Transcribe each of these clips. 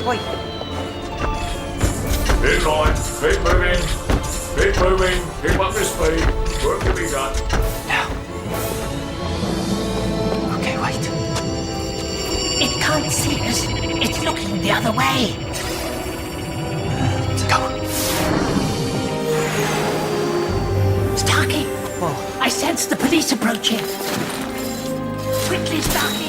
Wait. Inline, keep moving. Keep moving. Keep up the speed. Work to be done. Now. Okay, wait. It can't see us. It's looking the other way. Go. Starkey! Whoa. I sense the police approaching. Quickly, Starkey!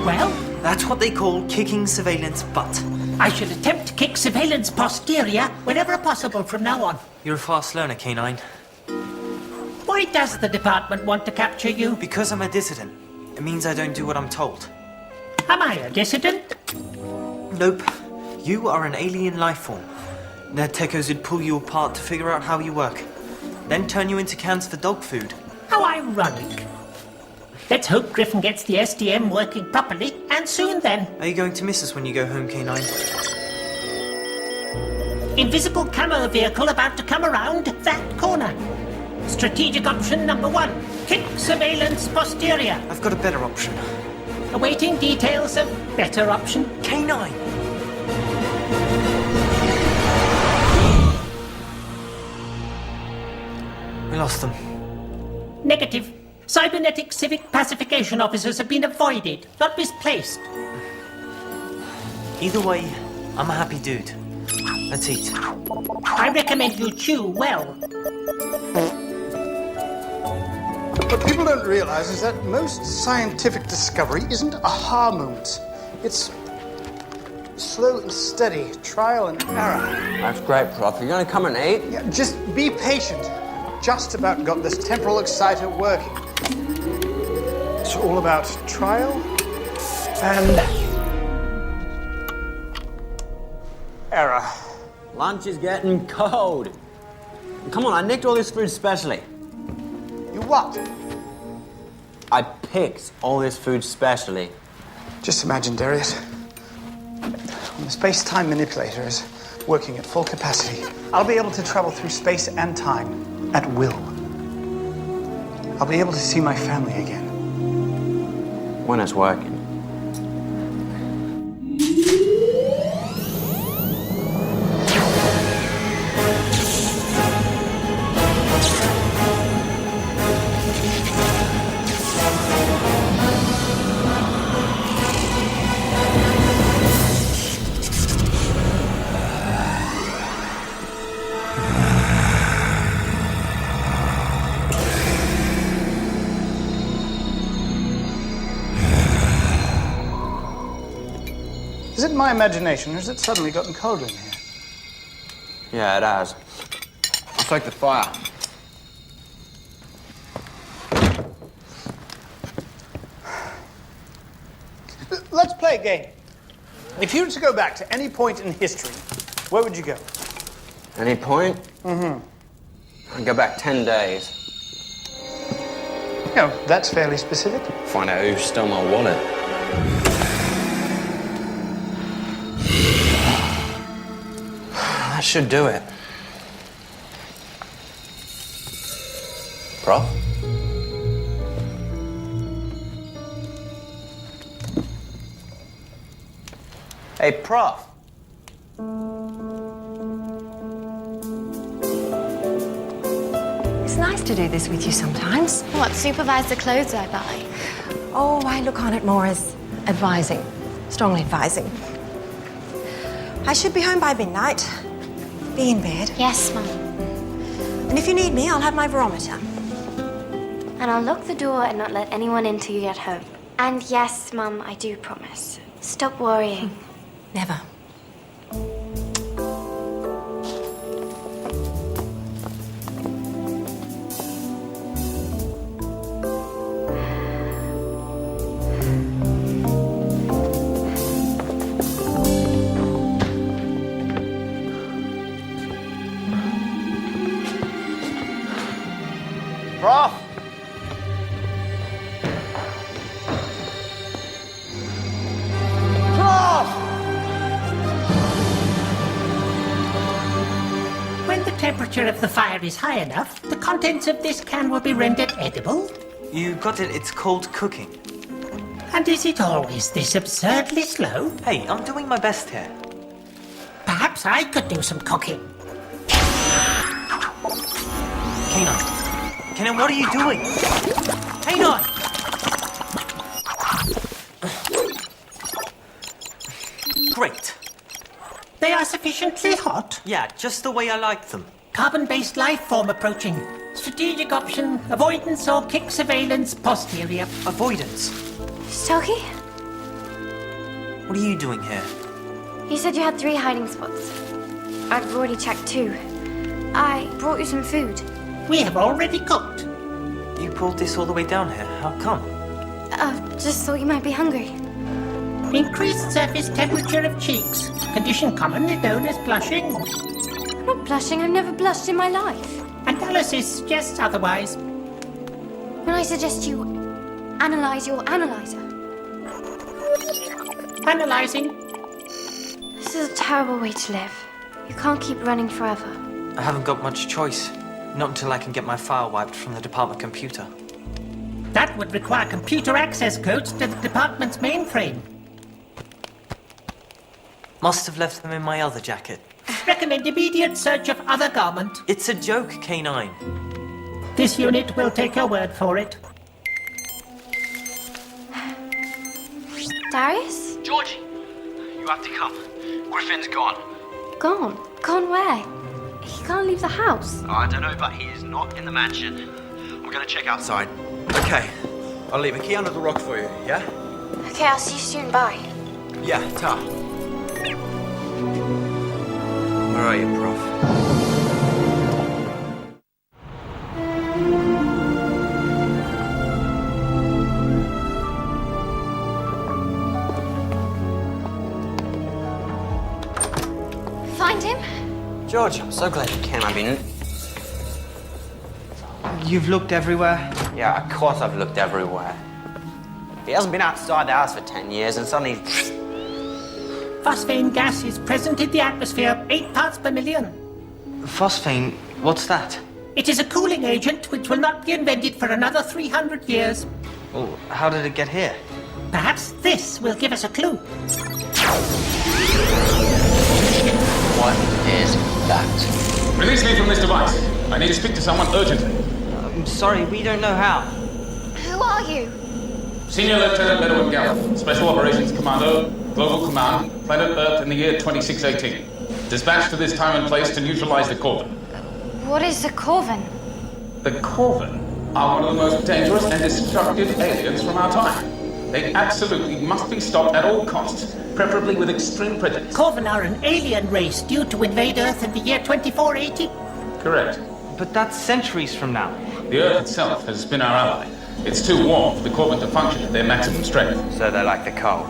Well? That's what they call kicking surveillance butt. I shall attempt to kick surveillance posterior whenever possible from now on. You're a fast learner, K9. Why does the department want to capture you? Because I'm a dissident. It means I don't do what I'm told. Am I a dissident? Nope. You are an alien life form. Their techos would pull you apart to figure out how you work. Then turn you into cans for dog food. How ironic. Let's hope Griffin gets the SDM working properly, and soon then. Are you going to miss us when you go home, K9? Invisible camo vehicle about to come around that corner. Strategic option number 1. Kick surveillance posterior. I've got a better option. Awaiting details of better option. K9! We lost them. Negative. Cybernetic civic pacification officers have been avoided, not misplaced. Either way, I'm a happy dude. Let's eat. I recommend you chew well. What people don't realize is that most scientific discovery isn't aha moments. It's slow and steady, trial and error. That's great, Prof. You're going to come and eat? Yeah, just be patient. Just about got this temporal exciter working. It's all about trial and error. Lunch is getting cold. Come on, I nicked all this food specially. You what? I picked all this food specially. Just imagine, Darius. When the space-time manipulator is working at full capacity, I'll be able to travel through space and time at will. I'll be able to see my family again. When it's working. Is it my imagination, or has it suddenly gotten colder in here? Yeah, it has. I'll soak the fire. Let's play a game. If you were to go back to any point in history, where would you go? Any point? Mm-hmm. I'd go back 10 days. No, that's fairly specific. Find out who stole my wallet. That should do it. Prof? Hey, Prof. It's nice to do this with you sometimes. What, supervise the clothes I buy? Oh, I look on it more as advising. Strongly advising. I should be home by midnight. Be in bed. Yes, Mum. And if you need me, I'll have my barometer. And I'll lock the door and not let anyone in till you get home. And yes, Mum, I do promise. Stop worrying. Never. Prof! Prof! When the temperature of the fire is high enough, the contents of this can will be rendered edible. You got it, it's called cooking. And is it always this absurdly slow? Hey, I'm doing my best here. Perhaps I could do some cooking. K9. K9, what are you doing? K9! Great. They are sufficiently hot. Yeah, just the way I like them. Carbon-based life form approaching. Strategic option, avoidance or kick surveillance posterior. Avoidance. Stokey? What are you doing here? You said you had 3 hiding spots. I've already checked 2. I brought you some food. We have already cooked. You pulled this all the way down here. How come? Just thought you might be hungry. Increased surface temperature of cheeks. Condition commonly known as blushing. I'm not blushing. I've never blushed in my life. Analysis suggests otherwise. When I suggest you analyze your analyzer. Analyzing. This is a terrible way to live. You can't keep running forever. I haven't got much choice. Not until I can get my file wiped from the department computer. That would require computer access codes to the department's mainframe. Must have left them in my other jacket. Recommend immediate search of other garment. It's a joke, K9. This unit will take your word for it. Darius? Georgie! You have to come. Griffin's gone. Gone? Gone where? He can't leave the house. I don't know, but he is not in the mansion. I'm gonna check outside. Okay. I'll leave a key under the rock for you, yeah? Okay, I'll see you soon. Bye. Yeah, ta. Where are you, Prof? Find him? George, I'm so glad you came. I've been... You've looked everywhere. Yeah, of course I've looked everywhere. He hasn't been outside the house for 10 years and suddenly... Phosphane gas is present in the atmosphere, 8 parts per million. Phosphane, what's that? It is a cooling agent which will not be invented for another 300 years. Oh, how did it get here? Perhaps this will give us a clue. What is that? Release me from this device. I need to speak to someone urgently. I'm sorry, we don't know how. Who are you? Senior Lieutenant Edward Gallup, Special Operations Commando, Global Command, Planet Earth in the year 2618. Dispatched to this time and place to neutralize the Korven. What is the Korven? The Korven are one of the most dangerous and destructive aliens from our time. They absolutely must be stopped at all costs, preferably with extreme prejudice. Korven are an alien race due to invade Earth in the year 2480. Correct. But that's centuries from now. The Earth itself has been our ally. It's too warm for the Korven to function at their maximum strength. So they like the cold.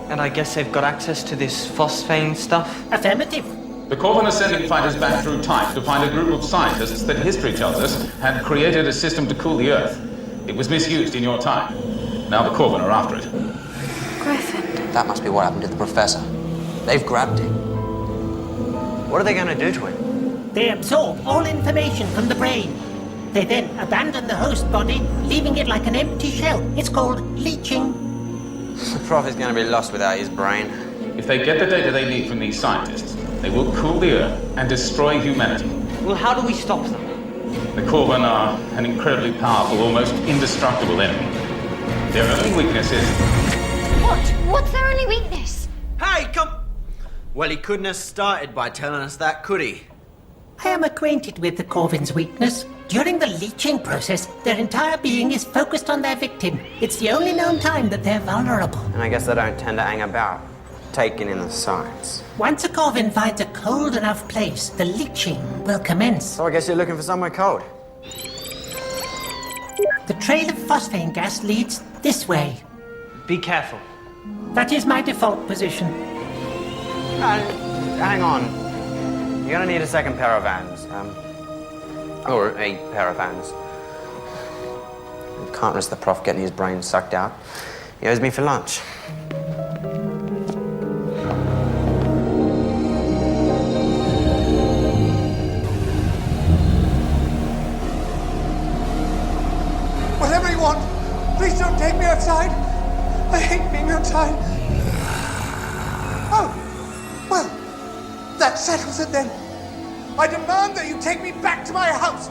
And I guess they've got access to this phosphane stuff? Affirmative. The Korven are sending fighters back through time to find a group of scientists that history tells us had created a system to cool the Earth. It was misused in your time. Now the Korven are after it. Griffin. That must be what happened to the professor. They've grabbed him. What are they going to do to him? They absorb all information from the brain. They then abandon the host body, leaving it like an empty shell. It's called leaching. The Prof is going to be lost without his brain. If they get the data they need from these scientists, they will cool the Earth and destroy humanity. Well, how do we stop them? The Korven are an incredibly powerful, almost indestructible enemy. Their only weakness is... What? What's their only weakness? Hey, come... Well, he couldn't have started by telling us that, could he? I am acquainted with the Korven's weakness. During the leeching process, their entire being is focused on their victim. It's the only known time that they're vulnerable. And I guess they don't tend to hang about, taking in the signs. Once a Korven finds a cold enough place, the leeching will commence. So I guess you're looking for somewhere cold. The trail of phosphine gas leads this way. Be careful. That is my default position. Hang on. You're gonna need a second pair of hands. Or a pair of hands. Can't risk the prof getting his brain sucked out. He owes me for lunch. Whatever you want, please don't take me outside. I hate being outside. Oh, well, that settles it then. I demand that you take me back to my house.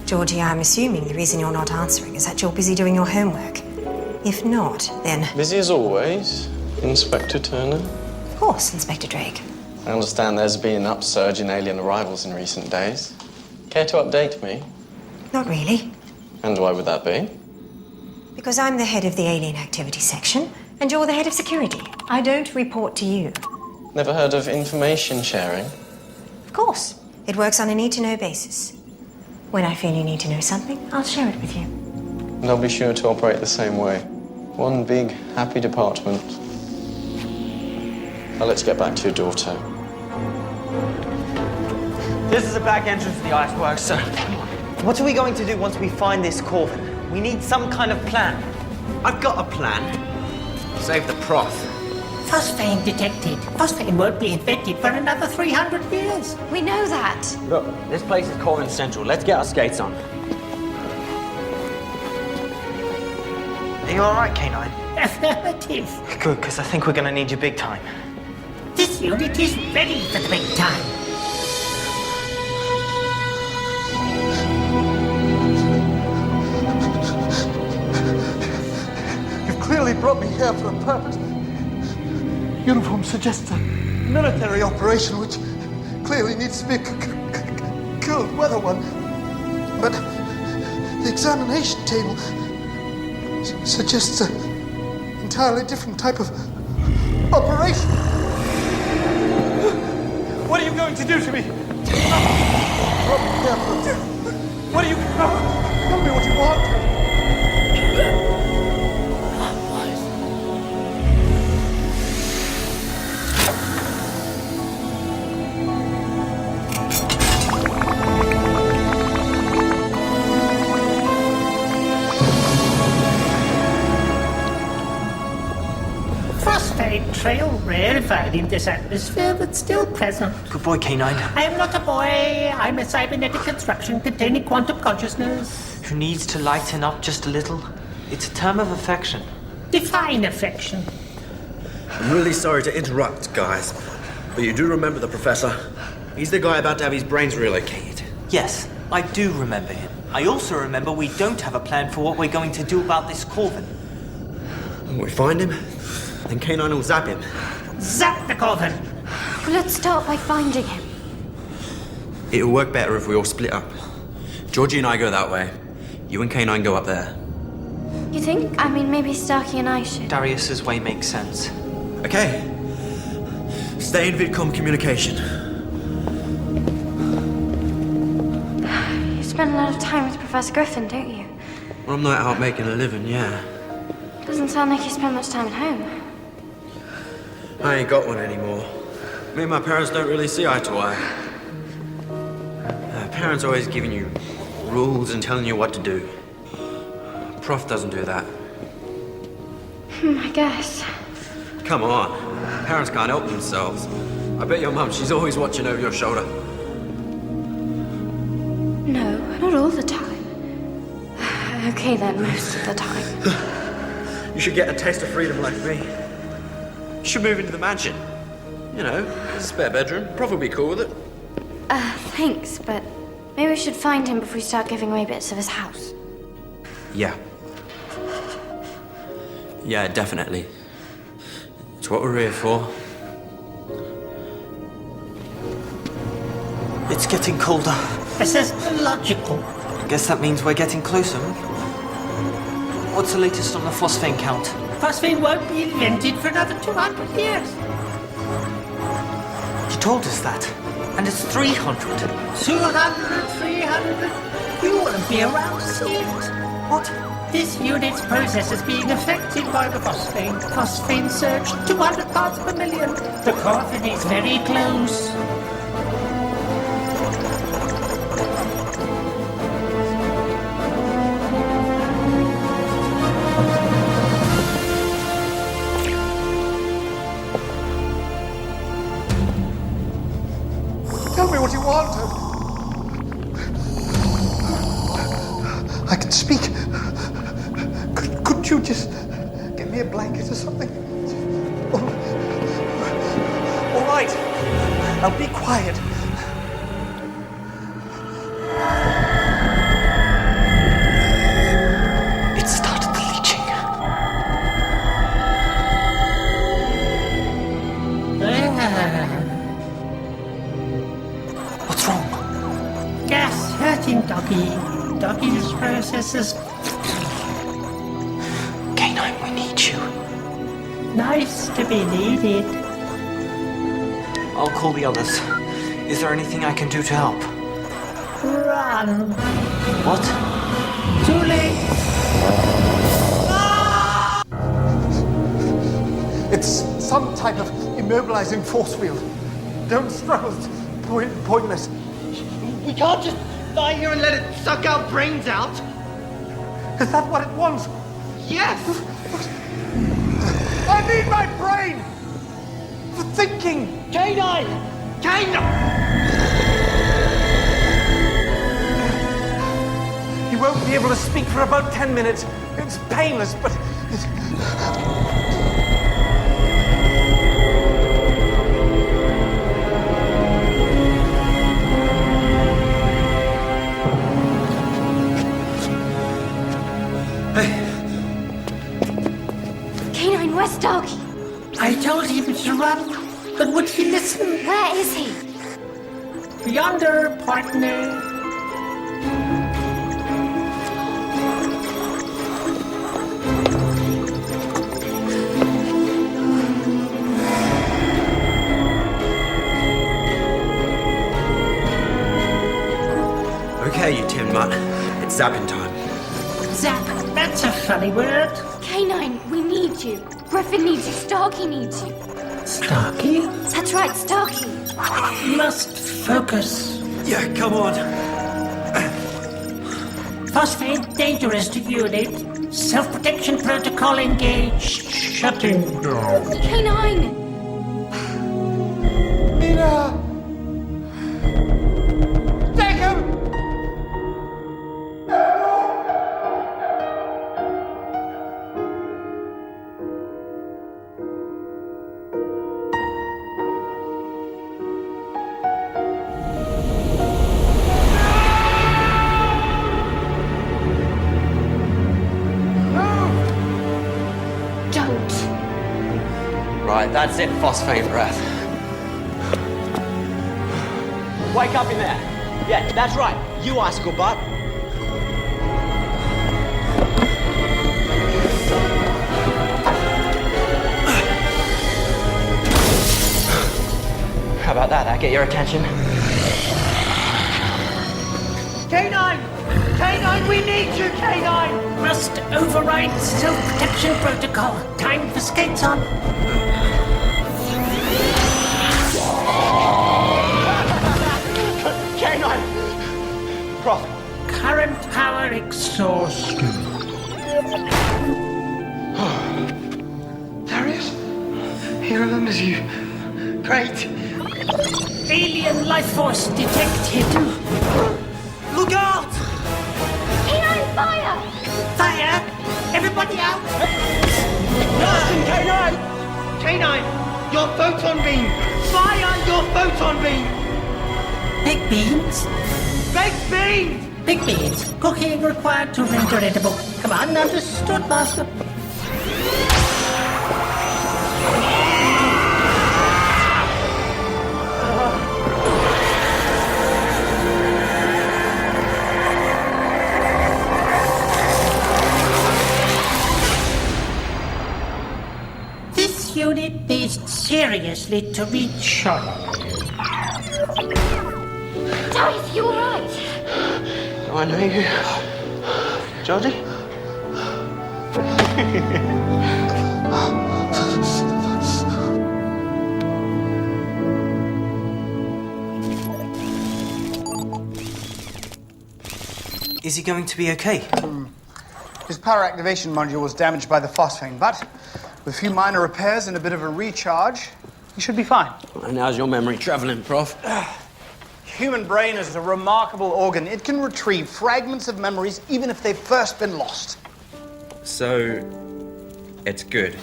Georgie, I'm assuming the reason you're not answering is that you're busy doing your homework. If not, then... Busy as always, Inspector Turner. Of course, Inspector Drake. I understand there's been an upsurge in alien arrivals in recent days. Care to update me? Not really. And why would that be? Because I'm the head of the Alien Activity Section, and you're the head of security. I don't report to you. Never heard of information sharing? Of course. It works on a need-to-know basis. When I feel you need to know something, I'll share it with you. And I'll be sure to operate the same way. One big, happy department. Now let's get back to your daughter. This is the back entrance to the iceworks, sir. What are we going to do once we find this Korven? We need some kind of plan. I've got a plan. Save the prof. Phosphine detected. Phosphine won't be invented for another 300 years. We know that. Look, this place is Korven Central. Let's get our skates on. Are you all right, K9? Affirmative. Good, because I think we're going to need you big time. This unit is ready for the big time. You've clearly brought me here for a purpose. Uniform suggests a military operation, which clearly needs to be a cold weather one. But the examination table suggests an entirely different type of operation. What are you going to do to me? What are you... Tell me what you want. Phosphate trail rarefied in this atmosphere, but still present. Good boy, K9. I am not a boy. I'm a cybernetic construction containing quantum consciousness. Who needs to lighten up just a little? It's a term of affection. Define affection. I'm really sorry to interrupt, guys, but you do remember the professor? He's the guy about to have his brains relocated. Yes, I do remember him. I also remember we don't have a plan for what we're going to do about this Korven. When we find him, then K9 will zap him. Zap the Korven! Well, let's start by finding him. It'll work better if we all split up. Georgie and I go that way. You and K9 go up there. You think? I mean, maybe Starkey and I should. Darius's way makes sense. Okay. Stay in VidCom communication. You spend a lot of time with Professor Griffin, don't you? When I'm not out making a living, yeah. Doesn't sound like you spend much time at home. I ain't got one anymore. Me and my parents don't really see eye to eye. Parents always giving you rules and telling you what to do. Prof doesn't do that. I guess. Come on. Parents can't help themselves. I bet your mum, she's always watching over your shoulder. No, not all the time. Okay then, most of the time. You should get a taste of freedom like me. You should move into the mansion. You know, there's a spare bedroom. Prof will be cool with it. Thanks, but maybe we should find him before we start giving away bits of his house. Yeah. Yeah, definitely. It's what we're here for. It's getting colder. This is illogical. Guess that means we're getting closer. What's the latest on the phosphane count? Phosphine won't be invented for another 200 years. You told us that. And it's 300. 200, 300. You won't be around to see it. What? This unit's process is being affected by the phosphane. Phosphane surge 200 parts per million. The Korven is very close. Tell me what you want. I can speak. Couldn't you just get me a blanket or something? All right. I'll be quiet. It started the leaching. What's wrong? Gas hurting Doggy. Doggy's processes. K9, we need you. Nice to be needed. I'll call the others. Is there anything I can do to help? Run. What? Too late. It's some type of immobilizing force field. Don't struggle. It's pointless. We can't just lie here and let it suck our brains out. Is that what it wants? Yes! I need my brain for thinking. K9! He won't be able to speak for about 10 minutes. It's painless, but it's... K9, where's Doggy? I told him to run, but would he listen? Where is he? Yonder, partner. Okay, you tin mutt. It's zapping time. Zap, that's a funny word. K9, we need you. Griffin needs you. Starkey needs you. Starkey? That's right, Starkey. Must focus. Yeah, come on. Phosphate dangerous to unit. Self-protection protocol engaged. Shutting down. K9! Mina! Take him! Don't. Right, that's it, phosphate breath. Wake up in there. Yeah, that's right. You icicle butt. How about that? That get your attention? K9! K9, we need you, K9! Must override self-protection protocol. Time for skates on. K9! Prof. Current power exhausted. Darius? He remembers you. Great. Alien life force detected. Look out! K9, fire! Fire! Everybody out! Listen, K9! K9, your photon beam! Fire your photon beam! Baked beans? Baked beans! Baked beans. Cooking required to render edible. Come on, understood, Master. This unit needs seriously to recharge. Darius, you alright? Oh, I know you. Georgie? Is he going to be okay? His power activation module was damaged by the phosphane, but with a few minor repairs and a bit of a recharge, he should be fine. And how's your memory traveling, Prof? Human brain is a remarkable organ. It can retrieve fragments of memories even if they've first been lost. So, it's good.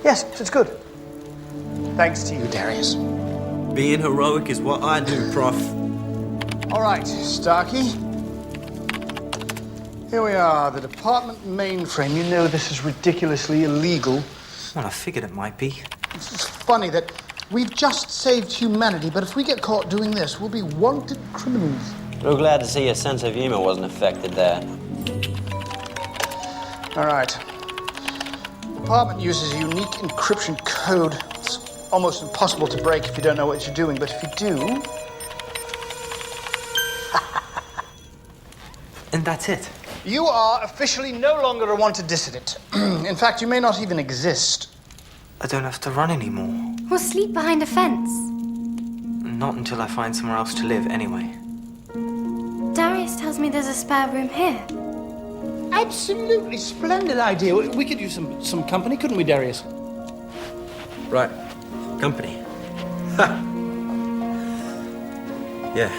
Yes, it's good. Thanks to you, Darius. Being heroic is what I do, Prof. All right, Starkey. Here we are, the department mainframe. You know this is ridiculously illegal. Well, I figured it might be. It's funny that we've just saved humanity, but if we get caught doing this, we'll be wanted criminals. Real glad to see your sense of humor wasn't affected there. All right. The department uses a unique encryption code. It's almost impossible to break if you don't know what you're doing, but if you do... And that's it. You are officially no longer a wanted dissident. In fact, you may not even exist. I don't have to run anymore. We'll sleep behind a fence. Not until I find somewhere else to live, anyway. Darius tells me there's a spare room here. Absolutely splendid idea. We could use some company, couldn't we, Darius? Right. Company. Ha! Yeah.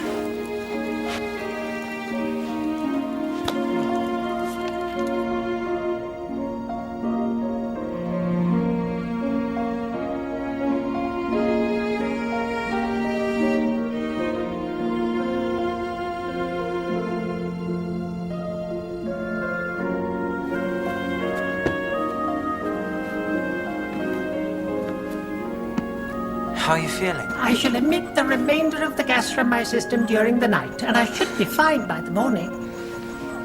How are you feeling? I shall emit the remainder of the gas from my system during the night, and I should be fine by the morning.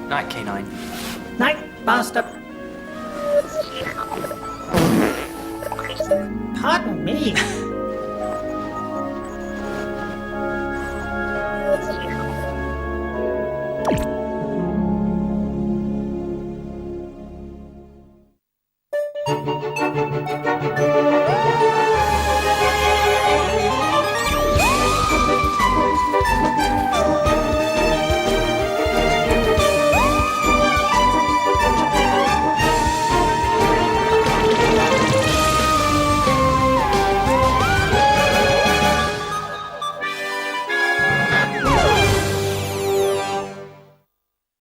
Night, K9. Night, Master. Pardon me.